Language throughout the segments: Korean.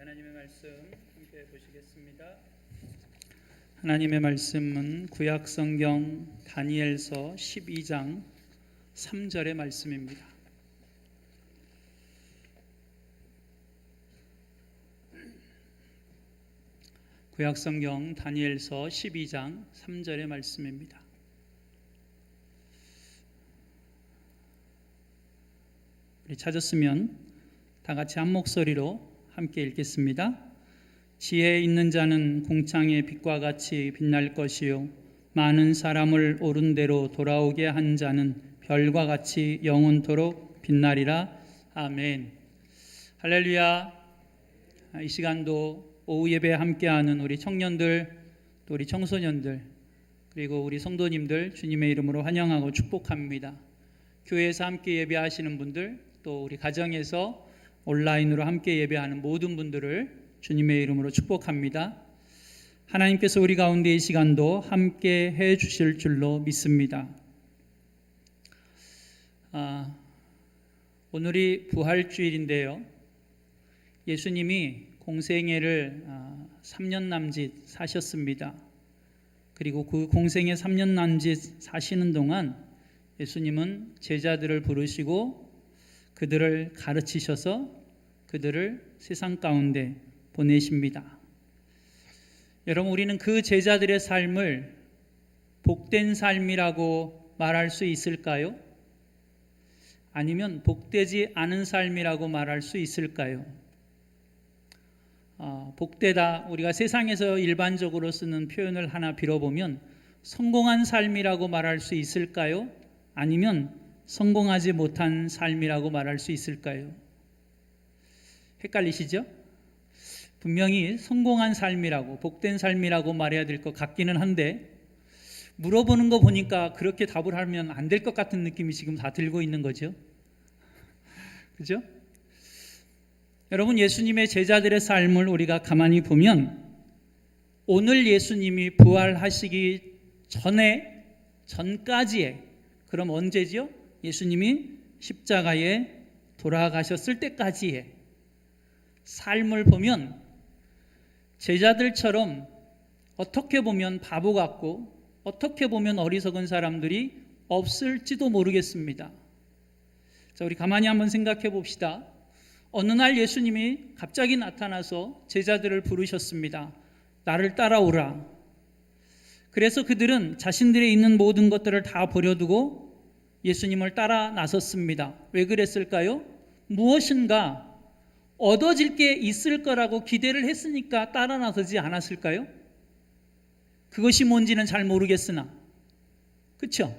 하나님의 말씀 함께 보시겠습니다. 하나님의 말씀은 구약성경 다니엘서 12장 3절의 말씀입니다. 구약성경 다니엘서 12장 3절의 말씀입니다. 우리 찾았으면 다 같이 한 목소리로 함께 읽겠습니다. 지혜 있는 자는 공창의 빛과 같이 빛날 것이요 많은 사람을 옳은 대로 돌아오게 한 자는 별과 같이 영원토록 빛나리라. 아멘. 할렐루야. 이 시간도 오후 예배에 함께하는 우리 청년들, 또 우리 청소년들, 그리고 우리 성도님들 주님의 이름으로 환영하고 축복합니다. 교회에서 함께 예배하시는 분들, 또 우리 가정에서 온라인으로 함께 예배하는 모든 분들을 주님의 이름으로 축복합니다. 하나님께서 우리 가운데 이 시간도 함께 해 주실 줄로 믿습니다. 오늘이 부활주일인데요. 예수님이 공생애를 3년 남짓 사셨습니다. 그리고 그 공생애 3년 남짓 사시는 동안 예수님은 제자들을 부르시고 그들을 가르치셔서 그들을 세상 가운데 보내십니다. 여러분, 우리는 그 제자들의 삶을 복된 삶이라고 말할 수 있을까요? 아니면 복되지 않은 삶이라고 말할 수 있을까요? 복되다, 우리가 세상에서 일반적으로 쓰는 표현을 하나 빌어보면 성공한 삶이라고 말할 수 있을까요? 아니면 성공하지 못한 삶이라고 말할 수 있을까요? 헷갈리시죠? 분명히 성공한 삶이라고, 복된 삶이라고 말해야 될 것 같기는 한데 물어보는 거 보니까 그렇게 답을 하면 안 될 것 같은 느낌이 지금 다 들고 있는 거죠. 그죠? 여러분, 예수님의 제자들의 삶을 우리가 가만히 보면 오늘 예수님이 부활하시기 전까지의, 그럼 언제죠? 예수님이 십자가에 돌아가셨을 때까지의 삶을 보면 제자들처럼 어떻게 보면 바보 같고 어떻게 보면 어리석은 사람들이 없을지도 모르겠습니다. 자, 우리 가만히 한번 생각해 봅시다. 어느 날 예수님이 갑자기 나타나서 제자들을 부르셨습니다. 나를 따라오라. 그래서 그들은 자신들의 있는 모든 것들을 다 버려두고 예수님을 따라 나섰습니다. 왜 그랬을까요? 무엇인가 얻어질 게 있을 거라고 기대를 했으니까 따라 나서지 않았을까요? 그것이 뭔지는 잘 모르겠으나, 그렇죠?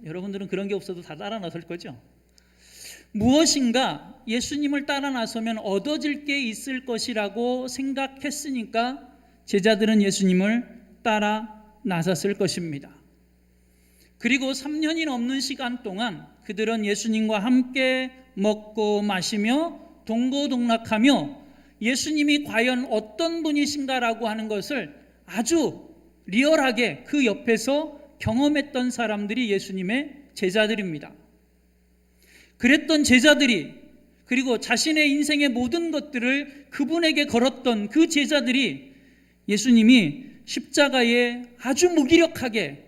여러분들은 그런 게 없어도 다 따라 나설 거죠? 무엇인가 예수님을 따라 나서면 얻어질 게 있을 것이라고 생각했으니까 제자들은 예수님을 따라 나섰을 것입니다. 그리고 3년이 넘는 시간 동안 그들은 예수님과 함께 먹고 마시며 동고동락하며 예수님이 과연 어떤 분이신가라고 하는 것을 아주 리얼하게 그 옆에서 경험했던 사람들이 예수님의 제자들입니다. 그랬던 제자들이, 그리고 자신의 인생의 모든 것들을 그분에게 걸었던 그 제자들이 예수님이 십자가에 아주 무기력하게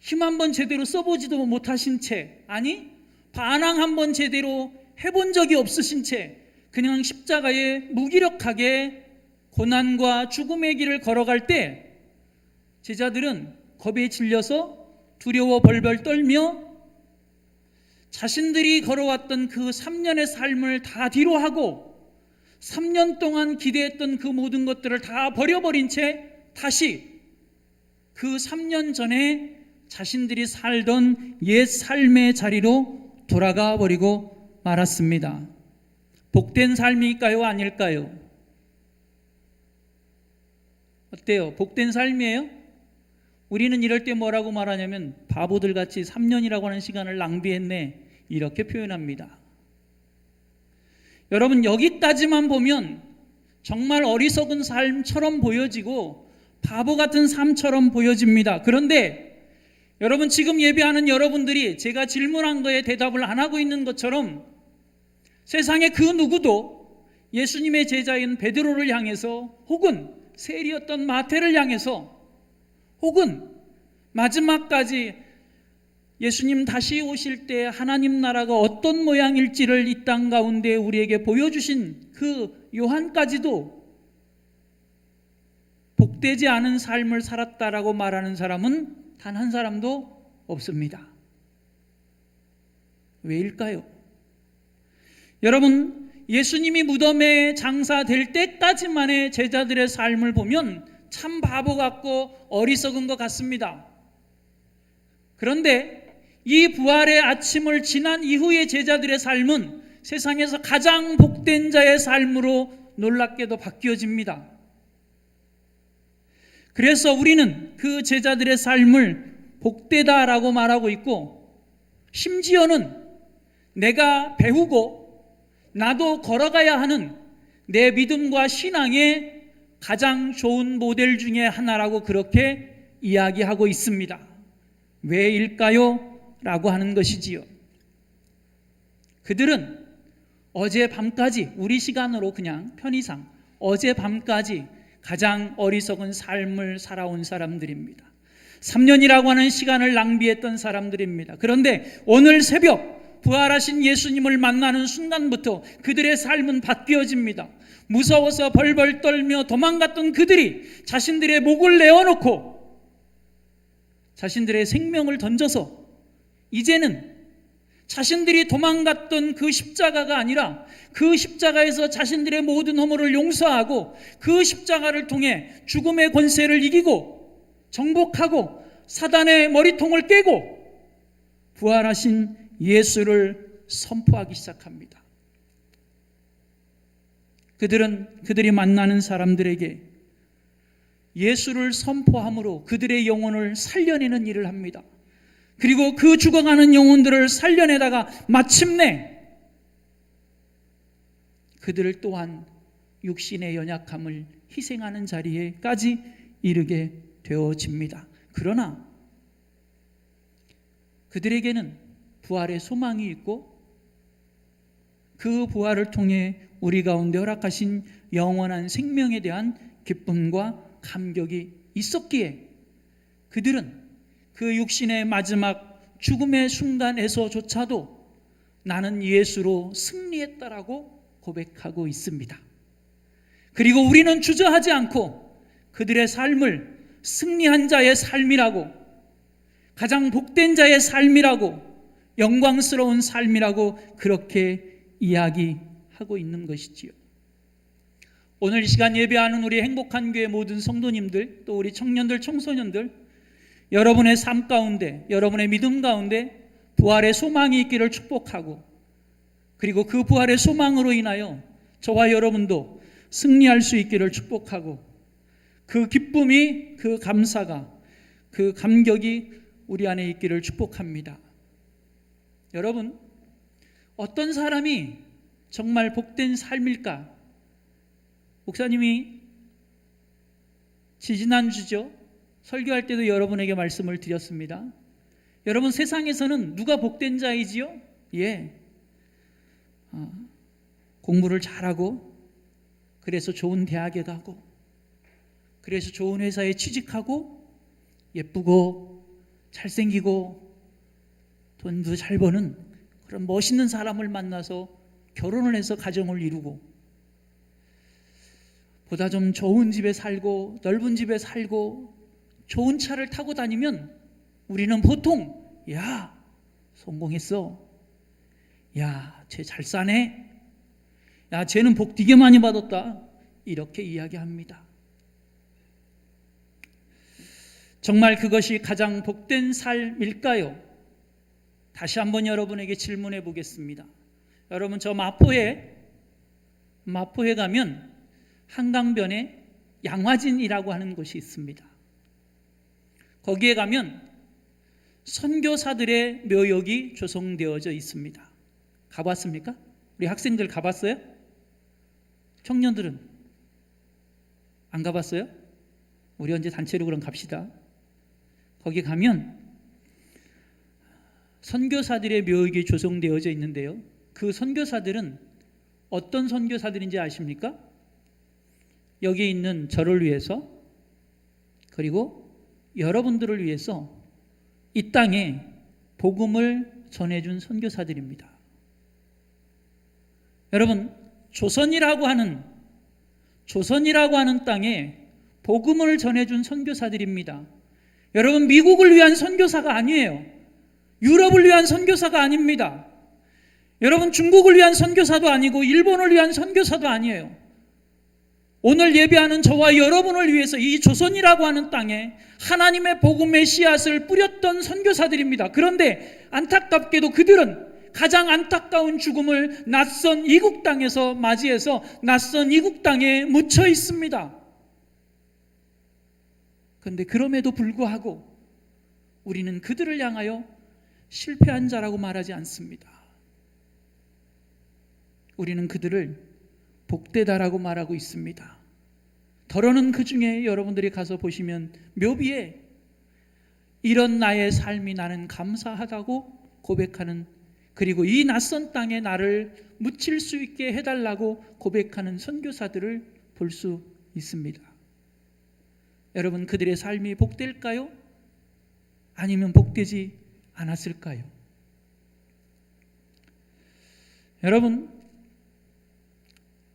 힘 한번 제대로 써보지도 못하신 채, 아니 반항 한번 제대로 해본 적이 없으신 채 그냥 십자가에 무기력하게 고난과 죽음의 길을 걸어갈 때 제자들은 겁에 질려서 두려워 벌벌 떨며 자신들이 걸어왔던 그 3년의 삶을 다 뒤로 하고 3년 동안 기대했던 그 모든 것들을 다 버려버린 채 다시 그 3년 전에 자신들이 살던 옛 삶의 자리로 돌아가 버리고 말았습니다. 복된 삶일까요? 아닐까요? 어때요? 복된 삶이에요? 우리는 이럴 때 뭐라고 말하냐면 바보들같이 3년이라고 하는 시간을 낭비했네, 이렇게 표현합니다. 여러분, 여기까지만 보면 정말 어리석은 삶처럼 보여지고 바보 같은 삶처럼 보여집니다. 그런데 여러분, 지금 예배하는 여러분들이 제가 질문한 거에 대답을 안 하고 있는 것처럼 세상의 그 누구도 예수님의 제자인 베드로를 향해서, 혹은 세리였던 마태를 향해서, 혹은 마지막까지 예수님 다시 오실 때 하나님 나라가 어떤 모양일지를 이 땅 가운데 우리에게 보여주신 그 요한까지도 복되지 않은 삶을 살았다라고 말하는 사람은 단 한 사람도 없습니다. 왜일까요? 여러분, 예수님이 무덤에 장사될 때까지만의 제자들의 삶을 보면 참 바보 같고 어리석은 것 같습니다. 그런데 이 부활의 아침을 지난 이후의 제자들의 삶은 세상에서 가장 복된 자의 삶으로 놀랍게도 바뀌어집니다. 그래서 우리는 그 제자들의 삶을 복되다라고 말하고 있고, 심지어는 내가 배우고 나도 걸어가야 하는 내 믿음과 신앙의 가장 좋은 모델 중에 하나라고 그렇게 이야기하고 있습니다. 왜일까요? 라고 하는 것이지요. 그들은 어젯밤까지, 우리 시간으로 그냥 편의상 어젯밤까지 가장 어리석은 삶을 살아온 사람들입니다. 3년이라고 하는 시간을 낭비했던 사람들입니다. 그런데 오늘 새벽 부활하신 예수님을 만나는 순간부터 그들의 삶은 바뀌어집니다. 무서워서 벌벌 떨며 도망갔던 그들이 자신들의 목을 내어놓고 자신들의 생명을 던져서 이제는 자신들이 도망갔던 그 십자가가 아니라 그 십자가에서 자신들의 모든 허물을 용서하고 그 십자가를 통해 죽음의 권세를 이기고 정복하고 사단의 머리통을 깨고 부활하신 예수를 선포하기 시작합니다. 그들이 만나는 사람들에게 예수를 선포함으로 그들의 영혼을 살려내는 일을 합니다. 그리고 그 죽어가는 영혼들을 살려내다가 마침내 그들을 또한 육신의 연약함을 희생하는 자리에까지 이르게 되어집니다. 그러나 그들에게는 부활의 소망이 있고 그 부활을 통해 우리 가운데 허락하신 영원한 생명에 대한 기쁨과 감격이 있었기에 그들은 그 육신의 마지막 죽음의 순간에서조차도 나는 예수로 승리했다라고 고백하고 있습니다. 그리고 우리는 주저하지 않고 그들의 삶을 승리한 자의 삶이라고, 가장 복된 자의 삶이라고, 영광스러운 삶이라고 그렇게 이야기하고 있는 것이지요. 오늘 이 시간 예배하는 우리 행복한 교회 모든 성도님들, 또 우리 청년들, 청소년들, 여러분의 삶 가운데, 여러분의 믿음 가운데 부활의 소망이 있기를 축복하고, 그리고 그 부활의 소망으로 인하여 저와 여러분도 승리할 수 있기를 축복하고, 그 기쁨이, 그 감사가, 그 감격이 우리 안에 있기를 축복합니다. 여러분, 어떤 사람이 정말 복된 삶일까? 목사님이 지지난주죠, 설교할 때도 여러분에게 말씀을 드렸습니다. 여러분, 세상에서는 누가 복된 자이지요? 공부를 잘하고, 그래서 좋은 대학에 가고, 그래서 좋은 회사에 취직하고, 예쁘고 잘생기고 돈도 잘 버는 그런 멋있는 사람을 만나서 결혼을 해서 가정을 이루고, 보다 좀 좋은 집에 살고 넓은 집에 살고 좋은 차를 타고 다니면 우리는 보통 야, 성공했어, 야, 쟤 잘 사네, 야, 쟤는 복 되게 많이 받았다, 이렇게 이야기합니다. 정말 그것이 가장 복된 삶일까요? 다시 한번 여러분에게 질문해 보겠습니다. 여러분, 저 마포에 가면 한강변에 양화진이라고 하는 곳이 있습니다. 거기에 가면 선교사들의 묘역이 조성되어져 있습니다. 가봤습니까? 우리 학생들 가봤어요? 청년들은 안 가봤어요? 우리 언제 단체로 그럼 갑시다. 거기 가면 선교사들의 묘역이 조성되어져 있는데요, 그 선교사들은 어떤 선교사들인지 아십니까? 여기 있는 저를 위해서, 그리고 여러분들을 위해서 이 땅에 복음을 전해준 선교사들입니다. 여러분, 조선이라고 하는 땅에 복음을 전해준 선교사들입니다. 여러분, 미국을 위한 선교사가 아니에요. 유럽을 위한 선교사가 아닙니다. 여러분, 중국을 위한 선교사도 아니고 일본을 위한 선교사도 아니에요. 오늘 예배하는 저와 여러분을 위해서 이 조선이라고 하는 땅에 하나님의 복음의 씨앗을 뿌렸던 선교사들입니다. 그런데 안타깝게도 그들은 가장 안타까운 죽음을 낯선 이국 땅에서 맞이해서 낯선 이국 땅에 묻혀 있습니다. 그런데 그럼에도 불구하고 우리는 그들을 향하여 실패한 자라고 말하지 않습니다. 우리는 그들을 복되다라고 말하고 있습니다. 더러는 그 중에 여러분들이 가서 보시면 묘비에 이런 나의 삶이 나는 감사하다고 고백하는, 그리고 이 낯선 땅에 나를 묻힐 수 있게 해달라고 고백하는 선교사들을 볼 수 있습니다. 여러분, 그들의 삶이 복될까요? 아니면 복되지 않았을까요? 여러분,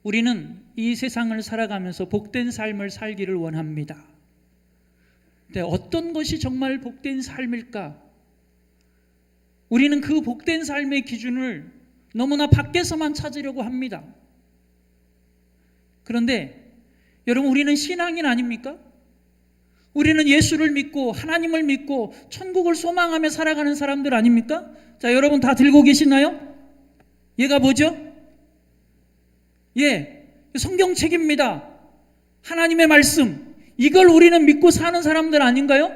우리는 이 세상을 살아가면서 복된 삶을 살기를 원합니다. 근데 어떤 것이 정말 복된 삶일까? 우리는 그 복된 삶의 기준을 너무나 밖에서만 찾으려고 합니다. 그런데 여러분, 우리는 신앙인 아닙니까? 우리는 예수를 믿고 하나님을 믿고 천국을 소망하며 살아가는 사람들 아닙니까? 자, 여러분 다 들고 계시나요? 얘가 뭐죠? 성경책입니다. 하나님의 말씀, 이걸 우리는 믿고 사는 사람들 아닌가요?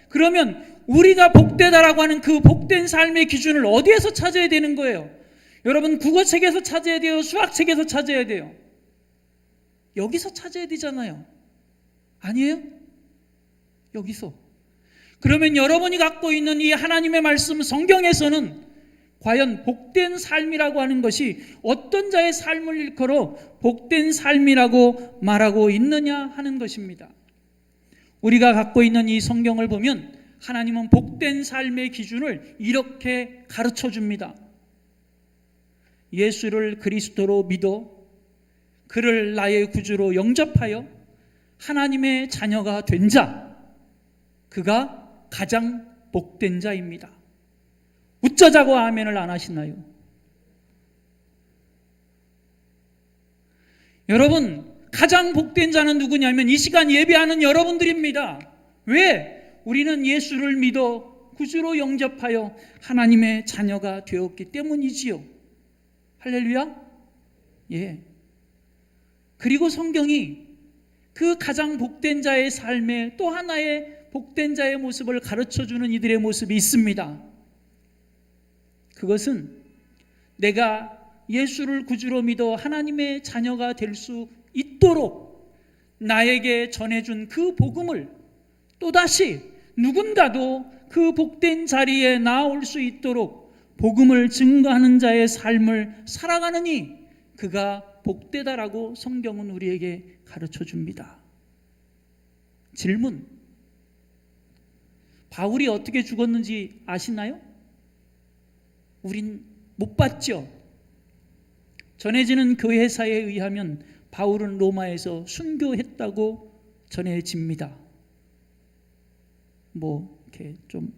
그러면 우리가 복되다라고 하는 그 복된 삶의 기준을 어디에서 찾아야 되는 거예요? 여러분, 국어책에서 찾아야 돼요? 수학책에서 찾아야 돼요? 여기서 찾아야 되잖아요. 아니에요? 여기서. 그러면 여러분이 갖고 있는 이 하나님의 말씀 성경에서는 과연 복된 삶이라고 하는 것이 어떤 자의 삶을 일컬어 복된 삶이라고 말하고 있느냐 하는 것입니다. 우리가 갖고 있는 이 성경을 보면 하나님은 복된 삶의 기준을 이렇게 가르쳐 줍니다. 예수를 그리스도로 믿어 그를 나의 구주로 영접하여 하나님의 자녀가 된 자, 그가 가장 복된 자입니다. 웃자자고 아멘을 안 하시나요? 여러분, 가장 복된 자는 누구냐면 이 시간 예배하는 여러분들입니다. 왜? 우리는 예수를 믿어 구주로 영접하여 하나님의 자녀가 되었기 때문이지요. 할렐루야? 예. 그리고 성경이 그 가장 복된 자의 삶에 또 하나의 복된 자의 모습을 가르쳐주는 이들의 모습이 있습니다. 그것은 내가 예수를 구주로 믿어 하나님의 자녀가 될 수 있도록 나에게 전해준 그 복음을 또다시 누군가도 그 복된 자리에 나올 수 있도록 복음을 증거하는 자의 삶을 살아가느니 그가 복되다라고 성경은 우리에게 가르쳐 줍니다. 질문, 바울이 어떻게 죽었는지 아시나요? 우린 못 봤죠. 전해지는 교회사에 의하면 바울은 로마에서 순교했다고 전해집니다. 이렇게 좀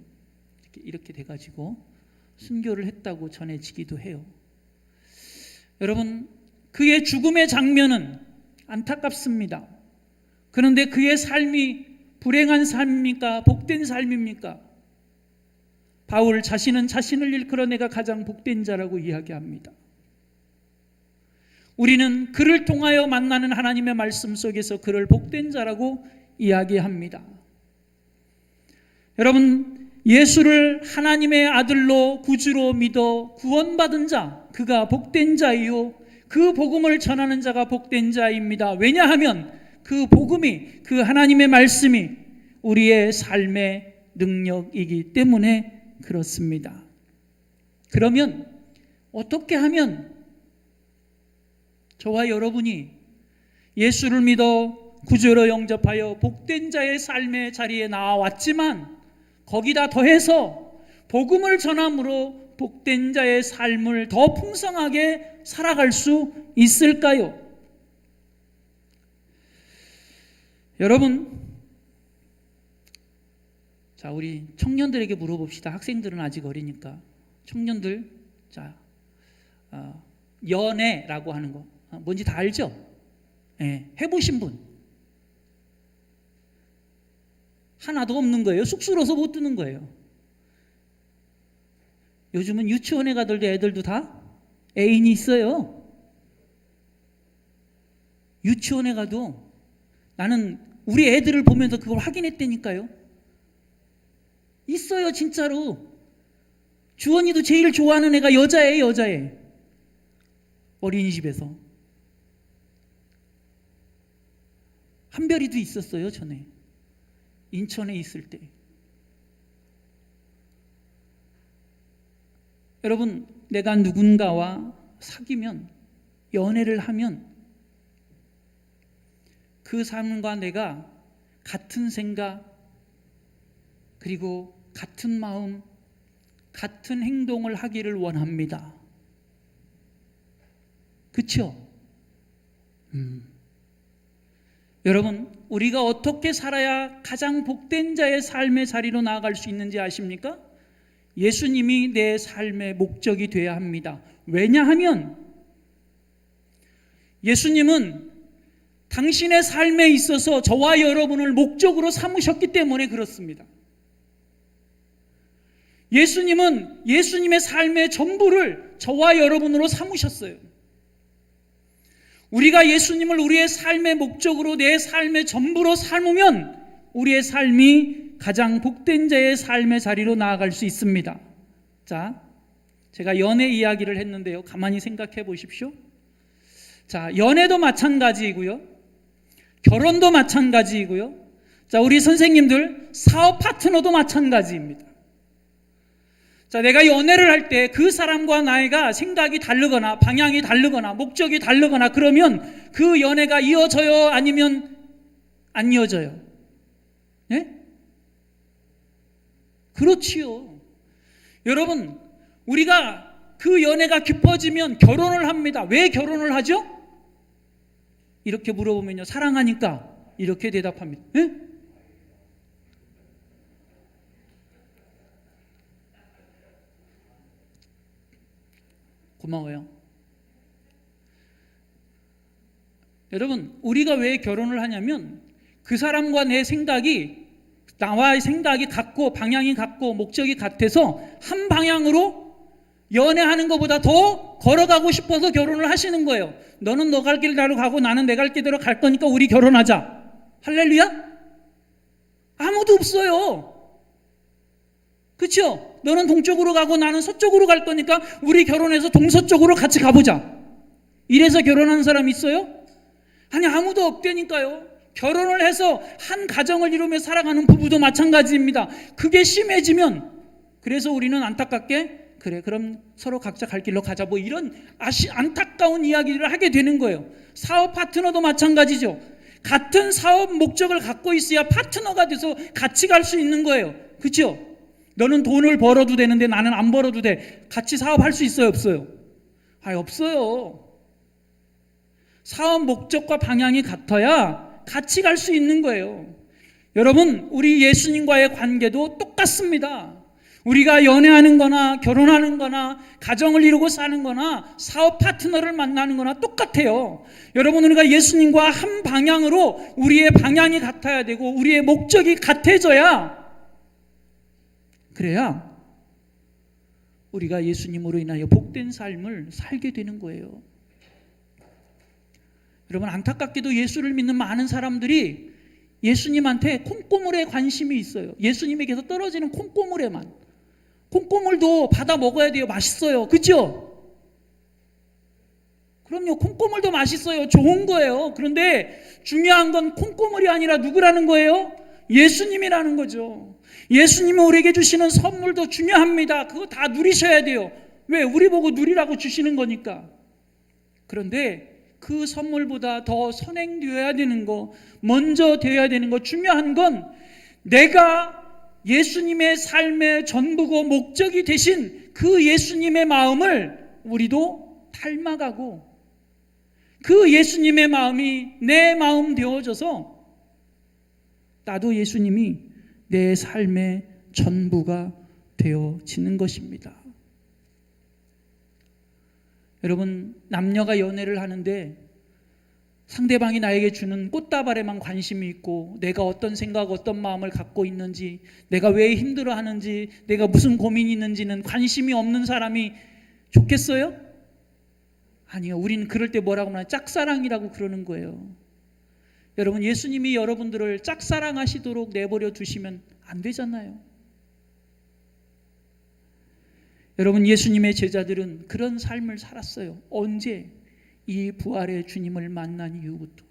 이렇게 돼가지고 순교를 했다고 전해지기도 해요. 여러분, 그의 죽음의 장면은 안타깝습니다. 그런데 그의 삶이 불행한 삶입니까? 복된 삶입니까? 바울 자신은 자신을 일컬어 내가 가장 복된 자라고 이야기합니다. 우리는 그를 통하여 만나는 하나님의 말씀 속에서 그를 복된 자라고 이야기합니다. 여러분, 예수를 하나님의 아들로 구주로 믿어 구원받은 자, 그가 복된 자이요 그 복음을 전하는 자가 복된 자입니다. 왜냐하면 그 복음이, 그 하나님의 말씀이 우리의 삶의 능력이기 때문에 그렇습니다. 그러면 어떻게 하면 저와 여러분이 예수를 믿어 구주로 영접하여 복된 자의 삶의 자리에 나왔지만 거기다 더해서 복음을 전함으로 복된 자의 삶을 더 풍성하게 살아갈 수 있을까요? 여러분, 자, 우리 청년들에게 물어봅시다. 학생들은 아직 어리니까. 청년들, 자, 연애라고 하는 거 뭔지 다 알죠? 네, 해보신 분 하나도 없는 거예요. 쑥스러워서 못 드는 거예요. 요즘은 유치원에 가들도 애들도 다 애인이 있어요. 유치원에 가도 나는 우리 애들을 보면서 그걸 확인했다니까요. 있어요, 진짜로. 주원이도 제일 좋아하는 애가 여자예요, 여자애. 어린이집에서. 한별이도 있었어요, 전에. 인천에 있을 때. 여러분, 내가 누군가와 사귀면, 연애를 하면 그 사람과 내가 같은 생각, 그리고 같은 마음, 같은 행동을 하기를 원합니다. 그렇죠? 여러분, 우리가 어떻게 살아야 가장 복된 자의 삶의 자리로 나아갈 수 있는지 아십니까? 예수님이 내 삶의 목적이 되어야 합니다. 왜냐하면 예수님은 당신의 삶에 있어서 저와 여러분을 목적으로 삼으셨기 때문에 그렇습니다. 예수님은 예수님의 삶의 전부를 저와 여러분으로 삼으셨어요. 우리가 예수님을 우리의 삶의 목적으로 내 삶의 전부로 삼으면 우리의 삶이 가장 복된 자의 삶의 자리로 나아갈 수 있습니다. 자, 제가 연애 이야기를 했는데요. 가만히 생각해 보십시오. 자, 연애도 마찬가지이고요. 결혼도 마찬가지이고요. 자, 우리 선생님들 사업 파트너도 마찬가지입니다. 자, 내가 연애를 할 때 그 사람과 나이가 생각이 다르거나 방향이 다르거나 목적이 다르거나 그러면 그 연애가 이어져요? 아니면 안 이어져요? 예? 그렇지요. 여러분, 우리가 그 연애가 깊어지면 결혼을 합니다. 왜 결혼을 하죠? 이렇게 물어보면요, 사랑하니까 이렇게 대답합니다. 예? 고마워요. 여러분, 우리가 왜 결혼을 하냐면 그 사람과 내 생각이, 나와의 생각이 같고 방향이 같고 목적이 같아서 한 방향으로 연애하는 것보다 더 걸어가고 싶어서 결혼을 하시는 거예요. 너는 너 갈 길대로 가고 나는 내 갈 길대로 갈 거니까 우리 결혼하자. 할렐루야? 아무도 없어요. 그렇죠? 너는 동쪽으로 가고 나는 서쪽으로 갈 거니까 우리 결혼해서 동서쪽으로 같이 가보자. 이래서 결혼하는 사람 있어요? 아니, 아무도 없다니까요. 결혼을 해서 한 가정을 이루며 살아가는 부부도 마찬가지입니다. 그게 심해지면, 그래서 우리는 안타깝게 그래, 그럼 서로 각자 갈 길로 가자, 뭐 이런 안타까운 이야기를 하게 되는 거예요. 사업 파트너도 마찬가지죠. 같은 사업 목적을 갖고 있어야 파트너가 돼서 같이 갈 수 있는 거예요. 그렇죠? 너는 돈을 벌어도 되는데 나는 안 벌어도 돼. 같이 사업할 수 있어요, 없어요? 없어요. 사업 목적과 방향이 같아야 같이 갈 수 있는 거예요. 여러분, 우리 예수님과의 관계도 똑같습니다. 우리가 연애하는 거나 결혼하는 거나 가정을 이루고 사는 거나 사업 파트너를 만나는 거나 똑같아요. 여러분, 우리가 예수님과 한 방향으로 우리의 방향이 같아야 되고 우리의 목적이 같아져야, 그래야 우리가 예수님으로 인하여 복된 삶을 살게 되는 거예요. 여러분, 안타깝게도 예수를 믿는 많은 사람들이 예수님한테 콩고물에 관심이 있어요. 예수님에게서 떨어지는 콩고물에만. 콩고물도 받아 먹어야 돼요. 맛있어요. 그렇죠? 그럼요. 콩고물도 맛있어요. 좋은 거예요. 그런데 중요한 건 콩고물이 아니라 누구라는 거예요? 예수님이라는 거죠. 예수님이 우리에게 주시는 선물도 중요합니다. 그거 다 누리셔야 돼요. 왜? 우리 보고 누리라고 주시는 거니까. 그런데 그 선물보다 더 선행되어야 되는 거, 먼저 되어야 되는 거, 중요한 건 내가 예수님의 삶의 전부고 목적이 되신 그 예수님의 마음을 우리도 닮아가고, 그 예수님의 마음이 내 마음 되어져서 나도 예수님이 내 삶의 전부가 되어지는 것입니다. 여러분, 남녀가 연애를 하는데 상대방이 나에게 주는 꽃다발에만 관심이 있고, 내가 어떤 생각, 어떤 마음을 갖고 있는지, 내가 왜 힘들어하는지, 내가 무슨 고민이 있는지는 관심이 없는 사람이 좋겠어요? 아니요. 우리는 그럴 때 뭐라고 하나, 짝사랑이라고 그러는 거예요. 여러분, 예수님이 여러분들을 짝사랑하시도록 내버려 두시면 안 되잖아요. 여러분, 예수님의 제자들은 그런 삶을 살았어요. 언제? 이 부활의 주님을 만난 이후부터.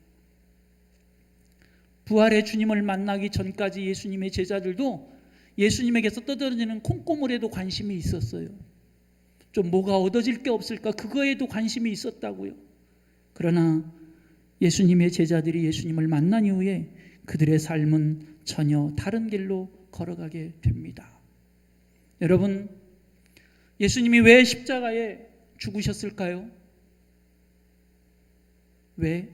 부활의 주님을 만나기 전까지 예수님의 제자들도 예수님에게서 떠들어지는 콩고물에도 관심이 있었어요. 좀 뭐가 얻어질 게 없을까, 그거에도 관심이 있었다고요. 그러나 예수님의 제자들이 예수님을 만난 이후에 그들의 삶은 전혀 다른 길로 걸어가게 됩니다. 여러분, 예수님이 왜 십자가에 죽으셨을까요? 왜?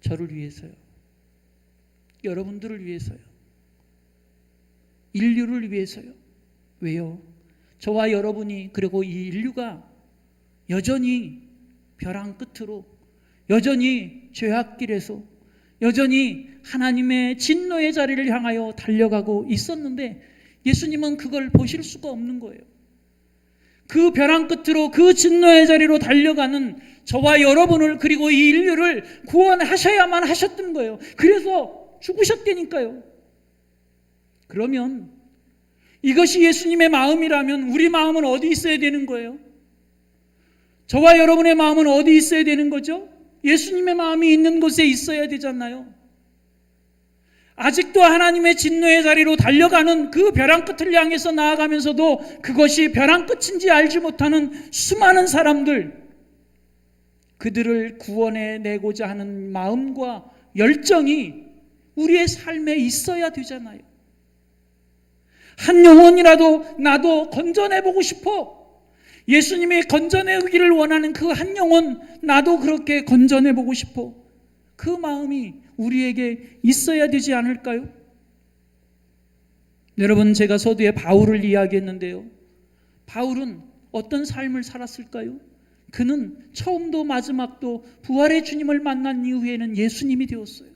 저를 위해서요. 여러분들을 위해서요. 인류를 위해서요. 왜요? 저와 여러분이, 그리고 이 인류가 여전히 벼랑 끝으로, 여전히 죄악길에서, 여전히 하나님의 진노의 자리를 향하여 달려가고 있었는데 예수님은 그걸 보실 수가 없는 거예요. 그 벼랑 끝으로, 그 진노의 자리로 달려가는 저와 여러분을, 그리고 이 인류를 구원하셔야만 하셨던 거예요. 그래서 죽으셨다니까요. 그러면 이것이 예수님의 마음이라면 우리 마음은 어디 있어야 되는 거예요? 저와 여러분의 마음은 어디 있어야 되는 거죠? 예수님의 마음이 있는 곳에 있어야 되잖아요. 아직도 하나님의 진노의 자리로 달려가는 그 벼랑 끝을 향해서 나아가면서도 그것이 벼랑 끝인지 알지 못하는 수많은 사람들, 그들을 구원해 내고자 하는 마음과 열정이 우리의 삶에 있어야 되잖아요. 한 영혼이라도 나도 건져내보고 싶어. 예수님이 건져내기를 원하는 그 한 영혼, 나도 그렇게 건져내보고 싶어. 그 마음이 우리에게 있어야 되지 않을까요? 여러분, 제가 서두에 바울을 이야기했는데요. 바울은 어떤 삶을 살았을까요? 그는 처음도 마지막도 부활의 주님을 만난 이후에는 예수님이 되었어요.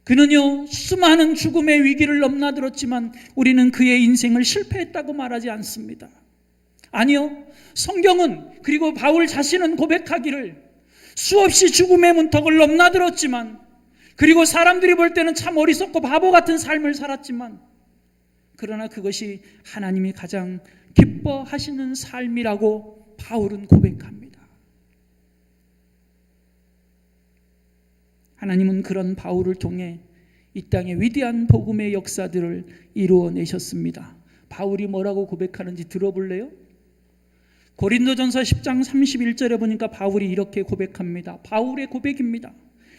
그는요, 수많은 죽음의 위기를 넘나들었지만 우리는 그의 인생을 실패했다고 말하지 않습니다. 아니요, 성경은, 그리고 바울 자신은 고백하기를 수없이 죽음의 문턱을 넘나들었지만, 그리고 사람들이 볼 때는 참 어리석고 바보 같은 삶을 살았지만, 그러나 그것이 하나님이 가장 기뻐하시는 삶이라고 바울은 고백합니다. 하나님은 그런 바울을 통해 이 땅에 위대한 복음의 역사들을 이루어내셨습니다. 바울이 뭐라고 고백하는지 들어볼래요? 고린도전서 10장 31절에 보니까 바울이 이렇게 고백합니다. 바울의 고백입니다.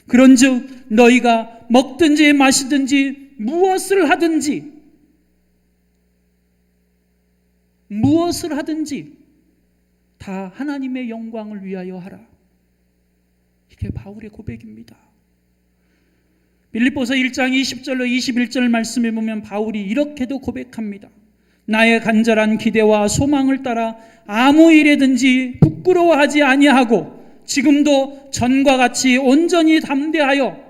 그런즉 너희가 먹든지 마시든지 무엇을 하든지 다 하나님의 영광을 위하여 하라. 이게 바울의 고백입니다. 빌립보서 1장 20절로 21절 말씀에 보면 바울이 이렇게도 고백합니다. 나의 간절한 기대와 소망을 따라 아무 일에든지 부끄러워하지 아니하고 지금도 전과 같이 온전히 담대하여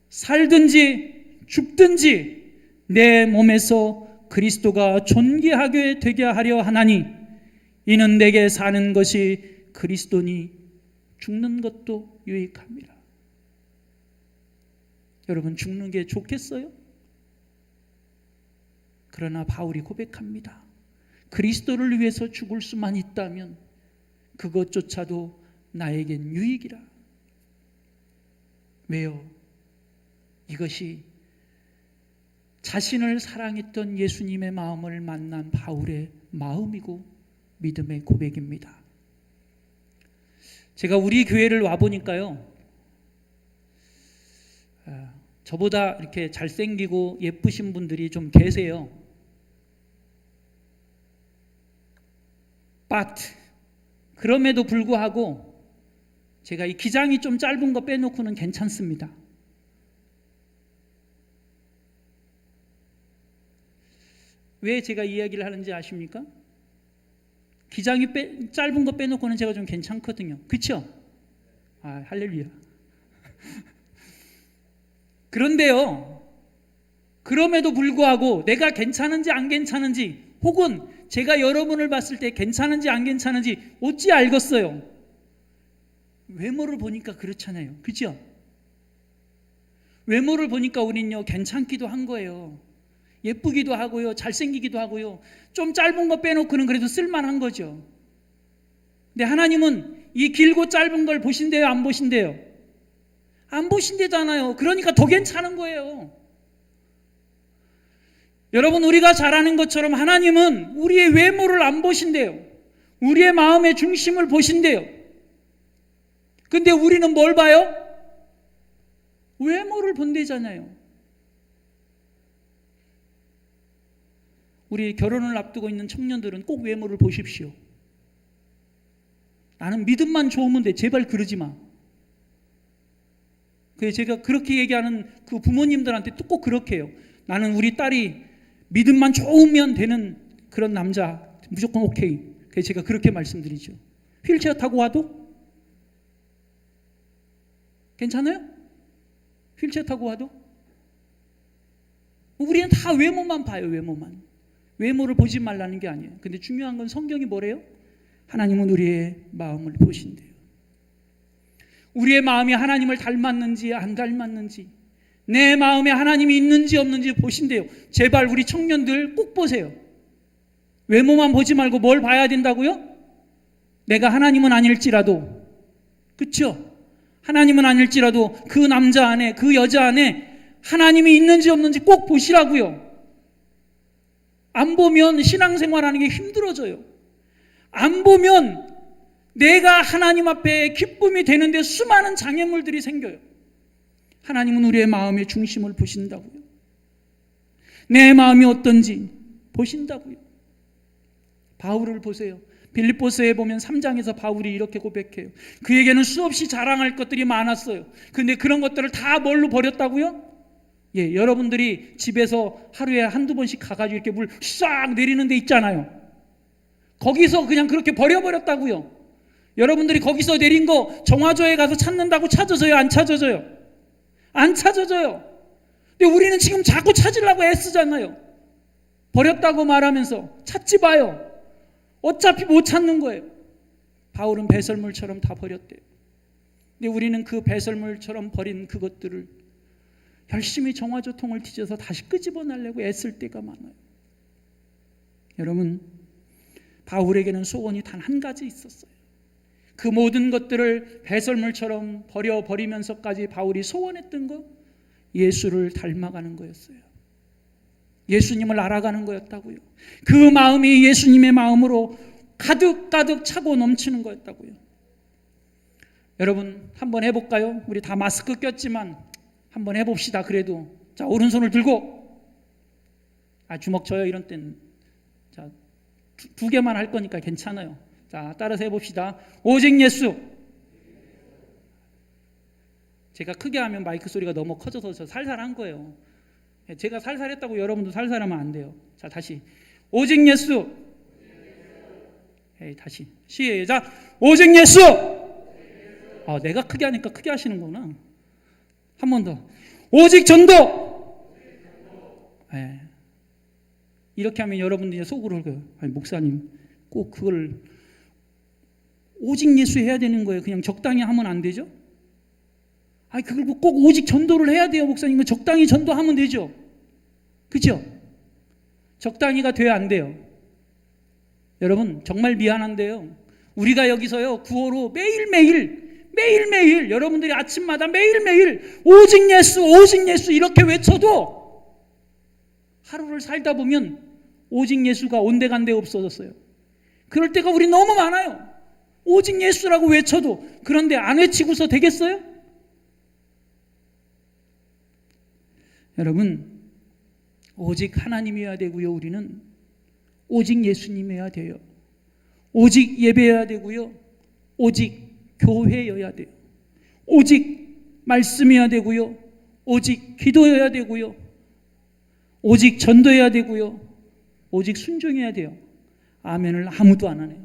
살든지 죽든지 내 몸에서 그리스도가 존귀하게 되게 하려 하나니 이는 내게 사는 것이 그리스도니 죽는 것도 유익합니다. 여러분, 죽는 게 좋겠어요? 그러나 바울이 고백합니다. 그리스도를 위해서 죽을 수만 있다면 그것조차도 나에겐 유익이라. 왜요? 이것이 자신을 사랑했던 예수님의 마음을 만난 바울의 마음이고 믿음의 고백입니다. 제가 우리 교회를 와보니까요, 저보다 이렇게 잘생기고 예쁘신 분들이 좀 계세요. But 그럼에도 불구하고 제가 이 기장이 좀 짧은 거 빼놓고는 괜찮습니다. 왜 제가 이 이야기를 하는지 아십니까? 기장이 짧은 거 빼놓고는 제가 좀 괜찮거든요. 그렇죠? 할렐루야. 그런데요, 그럼에도 불구하고 내가 괜찮은지 안 괜찮은지, 혹은 제가 여러분을 봤을 때 괜찮은지 안 괜찮은지 어찌 알겠어요? 외모를 보니까 그렇잖아요. 그죠? 외모를 보니까 우린요 괜찮기도 한 거예요. 예쁘기도 하고요, 잘생기기도 하고요. 좀 짧은 거 빼놓고는 그래도 쓸만한 거죠. 근데 하나님은 이 길고 짧은 걸 보신대요, 안 보신대요? 안 보신대잖아요. 그러니까 더 괜찮은 거예요. 여러분, 우리가 잘 아는 것처럼 하나님은 우리의 외모를 안 보신대요. 우리의 마음의 중심을 보신대요. 근데 우리는 뭘 봐요? 외모를 본대잖아요. 우리 결혼을 앞두고 있는 청년들은 꼭 외모를 보십시오. 나는 믿음만 좋으면 돼. 제발 그러지 마. 그래서 제가 그렇게 얘기하는 그 부모님들한테 또 꼭 그렇게 해요. 나는 우리 딸이 믿음만 좋으면 되는 그런 남자 무조건 오케이. 그래서 제가 그렇게 말씀드리죠. 휠체어 타고 와도? 괜찮아요? 휠체어 타고 와도? 우리는 다 외모만 봐요. 외모만. 외모를 보지 말라는 게 아니에요. 근데 중요한 건 성경이 뭐래요? 하나님은 우리의 마음을 보신대요. 우리의 마음이 하나님을 닮았는지 안 닮았는지, 내 마음에 하나님이 있는지 없는지 보신대요. 제발 우리 청년들 꼭 보세요. 외모만 보지 말고 뭘 봐야 된다고요? 내가 하나님은 아닐지라도, 그렇죠? 하나님은 아닐지라도 그 남자 안에, 그 여자 안에 하나님이 있는지 없는지 꼭 보시라고요. 안 보면 신앙생활하는 게 힘들어져요. 안 보면 내가 하나님 앞에 기쁨이 되는데 수많은 장애물들이 생겨요. 하나님은 우리의 마음의 중심을 보신다고요. 내 마음이 어떤지 보신다고요. 바울을 보세요. 빌립보서에 보면 3장에서 바울이 이렇게 고백해요. 그에게는 수없이 자랑할 것들이 많았어요. 근데 그런 것들을 다 뭘로 버렸다고요? 예, 여러분들이 집에서 하루에 한두 번씩 가가지고 이렇게 물 싹 내리는 데 있잖아요. 거기서 그냥 그렇게 버려버렸다고요. 여러분들이 거기서 내린 거 정화조에 가서 찾는다고 찾아져요? 안 찾아져요? 안 찾아져요. 근데 우리는 지금 자꾸 찾으려고 애쓰잖아요. 버렸다고 말하면서 찾지 마요. 어차피 못 찾는 거예요. 바울은 배설물처럼 다 버렸대요. 근데 우리는 그 배설물처럼 버린 그것들을 열심히 정화조통을 뒤져서 다시 끄집어내려고 애쓸 때가 많아요. 여러분, 바울에게는 소원이 단 한 가지 있었어요. 그 모든 것들을 배설물처럼 버려버리면서까지 바울이 소원했던 거, 예수를 닮아가는 거였어요. 예수님을 알아가는 거였다고요. 그 마음이 예수님의 마음으로 가득가득 차고 넘치는 거였다고요. 여러분, 한번 해볼까요? 우리 다 마스크 꼈지만 한번 해봅시다. 그래도 자, 오른손을 들고, 주먹 져요 이런 때는. 자, 두 개만 할 거니까 괜찮아요. 자, 따라서 해봅시다. 오직 예수. 제가 크게 하면 마이크 소리가 너무 커져서 저 살살한 거예요. 제가 살살했다고 여러분도 살살하면 안 돼요. 자, 다시. 오직 예수. 다시. 시작. 오직 예수. 내가 크게 하니까 크게 하시는구나. 한 번 더. 오직 전도. 이렇게 하면 여러분들이 속으로 그래요. 목사님 꼭 그걸 오직 예수 해야 되는 거예요. 그냥 적당히 하면 안 되죠? 그걸 꼭 오직 전도를 해야 돼요, 목사님. 적당히 전도하면 되죠. 그렇죠? 적당히가 돼야 안 돼요. 여러분, 정말 미안한데요. 우리가 여기서요, 구호로 매일매일 여러분들이 아침마다 매일매일 오직 예수 이렇게 외쳐도 하루를 살다 보면 오직 예수가 온데간데 없어졌어요. 그럴 때가 우리 너무 많아요. 오직 예수라고 외쳐도. 그런데 안 외치고서 되겠어요? 여러분, 오직 하나님이어야 되고요. 우리는 오직 예수님이어야 돼요. 오직 예배여야 되고요. 오직 교회여야 돼요. 오직 말씀이어야 되고요. 오직 기도여야 되고요. 오직 전도해야 되고요. 오직 순종해야 돼요. 아멘을 아무도 안 하네.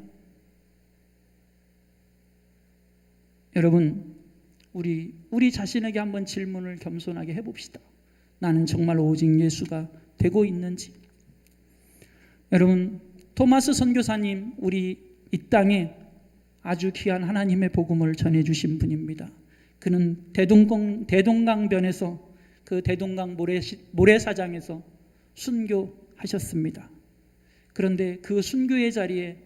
여러분, 우리 자신에게 한번 질문을 겸손하게 해봅시다. 나는 정말 오직 예수가 되고 있는지. 여러분, 토마스 선교사님, 우리 이 땅에 아주 귀한 하나님의 복음을 전해주신 분입니다. 그는 대동강변에서, 그 대동강 모래사장에서 순교하셨습니다. 그런데 그 순교의 자리에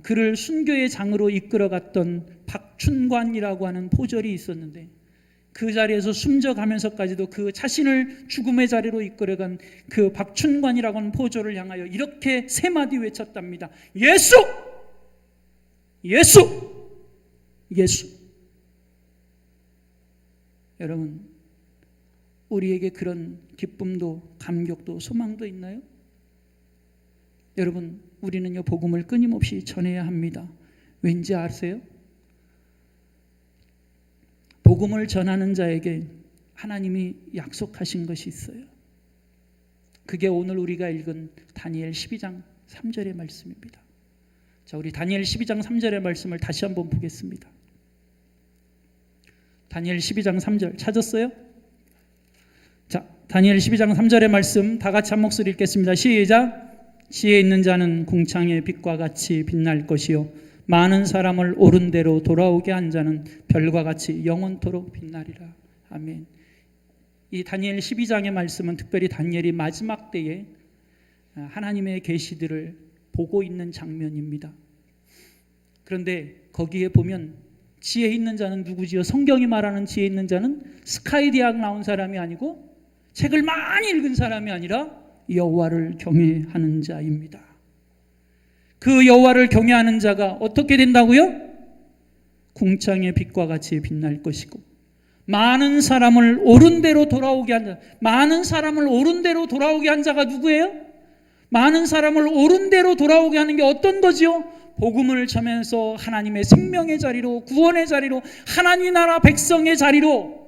그를 순교의 장으로 이끌어갔던 박춘관이라고 하는 포졸이 있었는데, 그 자리에서 숨져가면서까지도 그 자신을 죽음의 자리로 이끌어간 그 박춘관이라고 하는 포졸을 향하여 이렇게 세 마디 외쳤답니다. 예수! 예수! 예수! 여러분, 우리에게 그런 기쁨도 감격도 소망도 있나요? 여러분, 우리는요, 복음을 끊임없이 전해야 합니다. 왠지 아세요? 복음을 전하는 자에게 하나님이 약속하신 것이 있어요. 그게 오늘 우리가 읽은 다니엘 12장 3절의 말씀입니다. 자, 우리 다니엘 12장 3절의 말씀을 다시 한번 보겠습니다. 다니엘 12장 3절 찾았어요? 자, 다니엘 12장 3절의 말씀 다 같이 한 목소리 읽겠습니다. 시작. 지혜 있는 자는 궁창의 빛과 같이 빛날 것이요 많은 사람을 옳은 대로 돌아오게 한 자는 별과 같이 영원토록 빛나리라. 아멘. 이 다니엘 12장의 말씀은 특별히 다니엘이 마지막 때에 하나님의 계시들을 보고 있는 장면입니다. 그런데 거기에 보면 지혜 있는 자는 누구지요? 성경이 말하는 지혜 있는 자는 스카이 대학 나온 사람이 아니고 책을 많이 읽은 사람이 아니라 여호와를 경외하는 자입니다. 그 여호와를 경외하는 자가 어떻게 된다고요? 궁창의 빛과 같이 빛날 것이고 많은 사람을 옳은 대로 돌아오게 한 자. 많은 사람을 옳은 대로 돌아오게 한 자가 누구예요? 많은 사람을 옳은 대로 돌아오게 하는 게 어떤 거지요? 복음을 전하면서 하나님의 생명의 자리로, 구원의 자리로, 하나님 나라 백성의 자리로,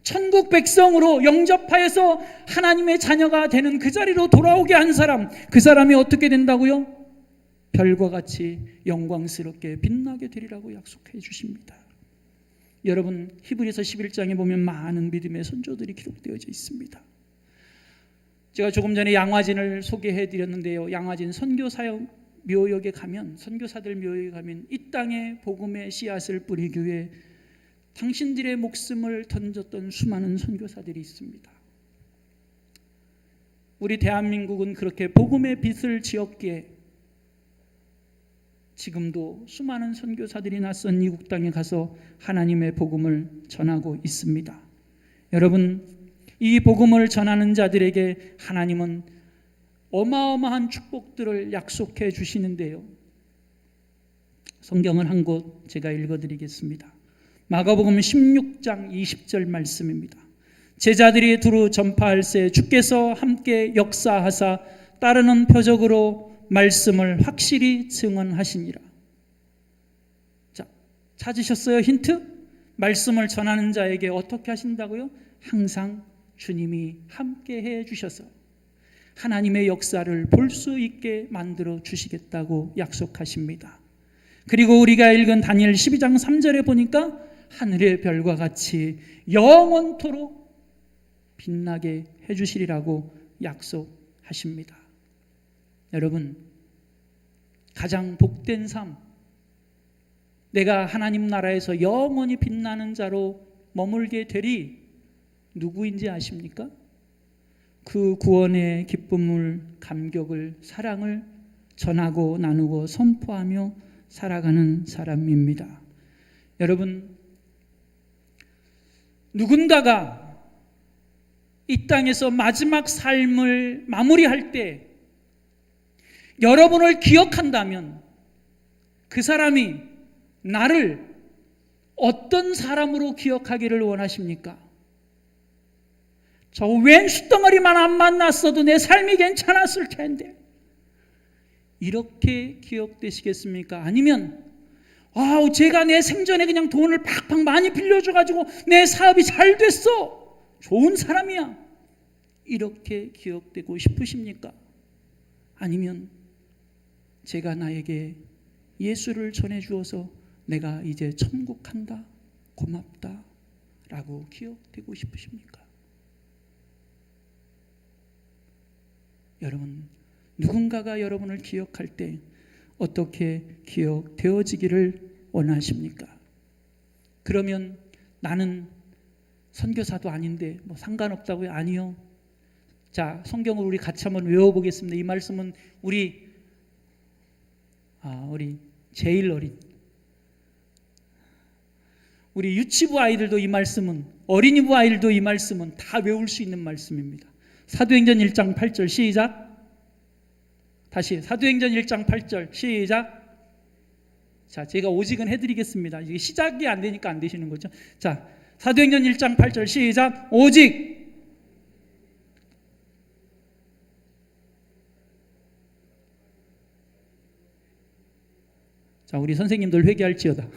천국 백성으로 영접하여서 하나님의 자녀가 되는 그 자리로 돌아오게 한 사람, 그 사람이 어떻게 된다고요? 별과 같이 영광스럽게 빛나게 되리라고 약속해 주십니다. 여러분, 히브리서 11장에 보면 많은 믿음의 선조들이 기록되어져 있습니다. 제가 조금 전에 양화진을 소개해 드렸는데요. 양화진 선교사역 묘역에 가면, 선교사들 묘역에 가면 이 땅에 복음의 씨앗을 뿌리기 위해 당신들의 목숨을 던졌던 수많은 선교사들이 있습니다. 우리 대한민국은 그렇게 복음의 빛을 지었기에 지금도 수많은 선교사들이 낯선 이국 땅에 가서 하나님의 복음을 전하고 있습니다. 여러분, 이 복음을 전하는 자들에게 하나님은 어마어마한 축복들을 약속해 주시는데요. 성경을 한 곳 제가 읽어드리겠습니다. 마가복음 16장 20절 말씀입니다. 제자들이 두루 전파할새 주께서 함께 역사하사 따르는 표적으로 말씀을 확실히 증언하시니라. 자, 찾으셨어요? 힌트? 말씀을 전하는 자에게 어떻게 하신다고요? 항상 주님이 함께 해 주셔서 하나님의 역사를 볼 수 있게 만들어 주시겠다고 약속하십니다. 그리고 우리가 읽은 다니엘 12장 3절에 보니까 하늘의 별과 같이 영원토록 빛나게 해 주시리라고 약속하십니다. 여러분, 가장 복된 삶, 내가 하나님 나라에서 영원히 빛나는 자로 머물게 되리 누구인지 아십니까? 그 구원의 기쁨을, 감격을, 사랑을 전하고 나누고 선포하며 살아가는 사람입니다. 여러분, 누군가가 이 땅에서 마지막 삶을 마무리할 때 여러분을 기억한다면 그 사람이 나를 어떤 사람으로 기억하기를 원하십니까? 저 왼수덩어리만 안 만났어도 내 삶이 괜찮았을 텐데, 이렇게 기억되시겠습니까? 아니면 제가 내 생전에 그냥 돈을 팍팍 많이 빌려줘가지고 내 사업이 잘 됐어, 좋은 사람이야, 이렇게 기억되고 싶으십니까? 아니면 제가 나에게 예수를 전해주어서 내가 이제 천국 간다, 고맙다 라고 기억되고 싶으십니까? 여러분, 누군가가 여러분을 기억할 때 어떻게 기억되어지기를 원하십니까? 그러면 나는 선교사도 아닌데 뭐 상관없다고요? 아니요. 자, 성경을 우리 같이 한번 외워보겠습니다. 이 말씀은 우리 제일 어린 우리 유치부 아이들도 이 말씀은, 어린이부 아이들도 이 말씀은 다 외울 수 있는 말씀입니다. 사도행전 1장 8절 시작. 다시 사도행전 1장 8절 시작. 자, 제가 오직은 해드리겠습니다. 이게 시작이 안 되니까 안 되시는 거죠. 자, 사도행전 1장 8절 시작. 오직 자, 우리 선생님들 회개할지어다.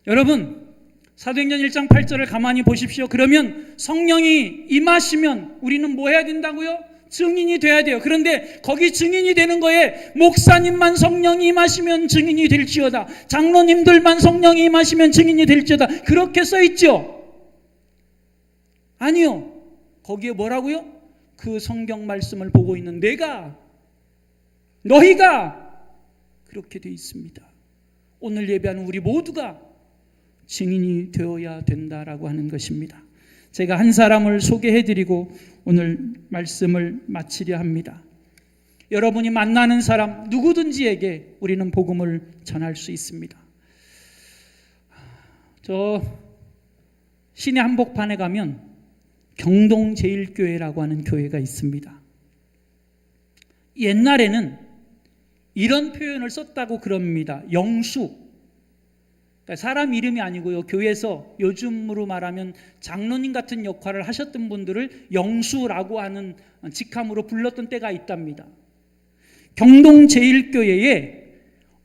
여러분, 사도행전 1장 8절을 가만히 보십시오. 그러면 성령이 임하시면 우리는 뭐 해야 된다고요? 증인이 돼야 돼요. 그런데 거기 증인이 되는 거에 목사님만 성령이 임하시면 증인이 될지어다, 장로님들만 성령이 임하시면 증인이 될지어다, 그렇게 써 있죠? 아니요. 거기에 뭐라고요? 그 성경 말씀을 보고 있는 내가, 너희가 그렇게 돼 있습니다. 오늘 예배하는 우리 모두가 증인이 되어야 된다라고 하는 것입니다. 제가 한 사람을 소개해드리고 오늘 말씀을 마치려 합니다. 여러분이 만나는 사람 누구든지에게 우리는 복음을 전할 수 있습니다. 저 시내 한복판에 가면 경동제일교회라고 하는 교회가 있습니다. 옛날에는 이런 표현을 썼다고 그럽니다. 영수. 그러니까 사람 이름이 아니고요, 교회에서 요즘으로 말하면 장로님 같은 역할을 하셨던 분들을 영수라고 하는 직함으로 불렀던 때가 있답니다. 경동제일교회에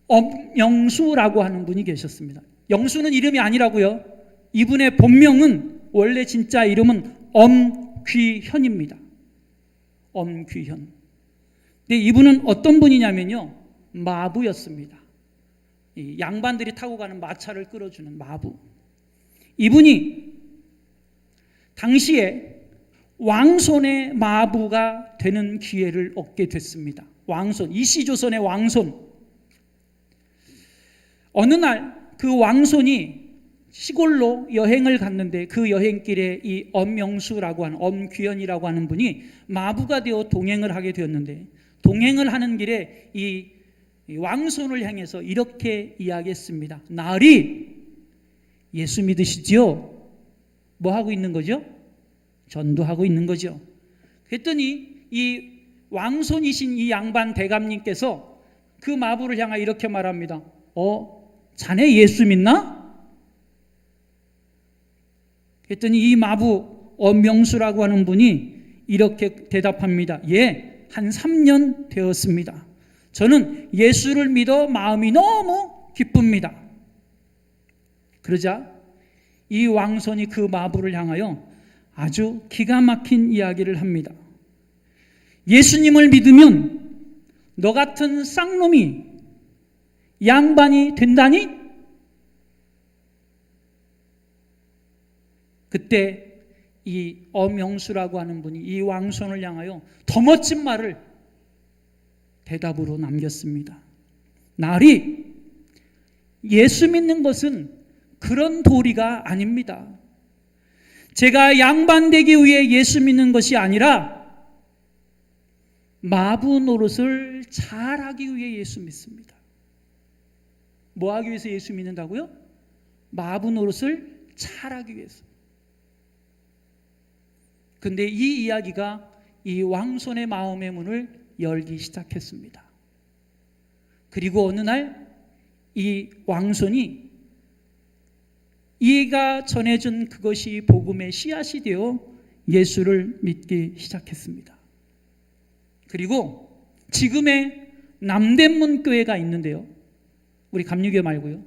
엄영수라고 하는 분이 계셨습니다. 영수는 이름이 아니라고요. 이분의 본명은, 원래 진짜 이름은 엄귀현입니다. 엄귀현. 근데 이분은 어떤 분이냐면요, 마부였습니다. 이 양반들이 타고 가는 마차를 끌어주는 마부. 이분이 당시에 왕손의 마부가 되는 기회를 얻게 됐습니다. 왕손, 이시조선의 왕손. 어느 날 그 왕손이 시골로 여행을 갔는데 그 여행길에 이 엄명수라고 하는, 엄귀현이라고 하는 분이 마부가 되어 동행을 하게 되었는데, 동행을 하는 길에 이 왕손을 향해서 이렇게 이야기했습니다. 나으리, 예수 믿으시지요? 뭐 하고 있는 거죠? 전도하고 있는 거죠. 그랬더니 이 왕손이신 이 양반 대감님께서 그 마부를 향하여 이렇게 말합니다. 자네 예수 믿나? 그랬더니 이 마부 엄명수라고 하는 분이 이렇게 대답합니다. 예, 한 3년 되었습니다. 저는 예수를 믿어 마음이 너무 기쁩니다. 그러자 이 왕손이 그 마부를 향하여 아주 기가 막힌 이야기를 합니다. 예수님을 믿으면 너 같은 쌍놈이 양반이 된다니? 그때 이 엄영수라고 하는 분이 이 왕손을 향하여 더 멋진 말을 대답으로 남겼습니다. 나으리, 예수 믿는 것은 그런 도리가 아닙니다. 제가 양반 되기 위해 예수 믿는 것이 아니라 마부 노릇을 잘하기 위해 예수 믿습니다. 뭐 하기 위해서 예수 믿는다고요? 마부 노릇을 잘하기 위해서. 근데 이 이야기가 이 왕손의 마음의 문을 열기 시작했습니다. 그리고 어느 날 이 왕손이 이가 전해준 그것이 복음의 씨앗이 되어 예수를 믿기 시작했습니다. 그리고 지금의 남대문 교회가 있는데요, 우리 감리교회 말고요,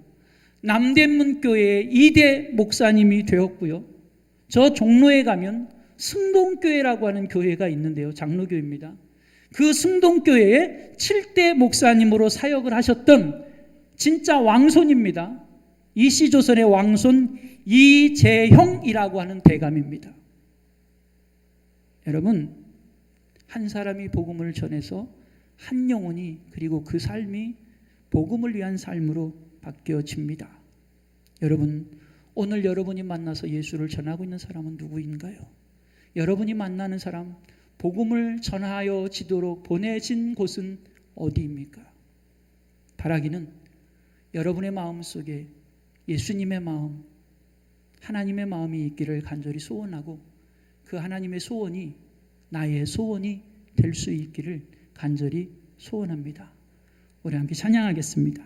남대문 교회의 2대 목사님이 되었고요, 저 종로에 가면 승동교회라고 하는 교회가 있는데요, 장로교회입니다. 그 승동교회의 7대 목사님으로 사역을 하셨던 진짜 왕손입니다. 이시조선의 왕손 이재형이라고 하는 대감입니다. 여러분, 한 사람이 복음을 전해서 한 영혼이, 그리고 그 삶이 복음을 위한 삶으로 바뀌어집니다. 여러분, 오늘 여러분이 만나서 예수를 전하고 있는 사람은 누구인가요? 여러분이 만나는 사람, 복음을 전하여 지도록 보내진 곳은 어디입니까? 바라기는 여러분의 마음 속에 예수님의 마음, 하나님의 마음이 있기를 간절히 소원하고, 그 하나님의 소원이 나의 소원이 될 수 있기를 간절히 소원합니다. 우리 함께 찬양하겠습니다.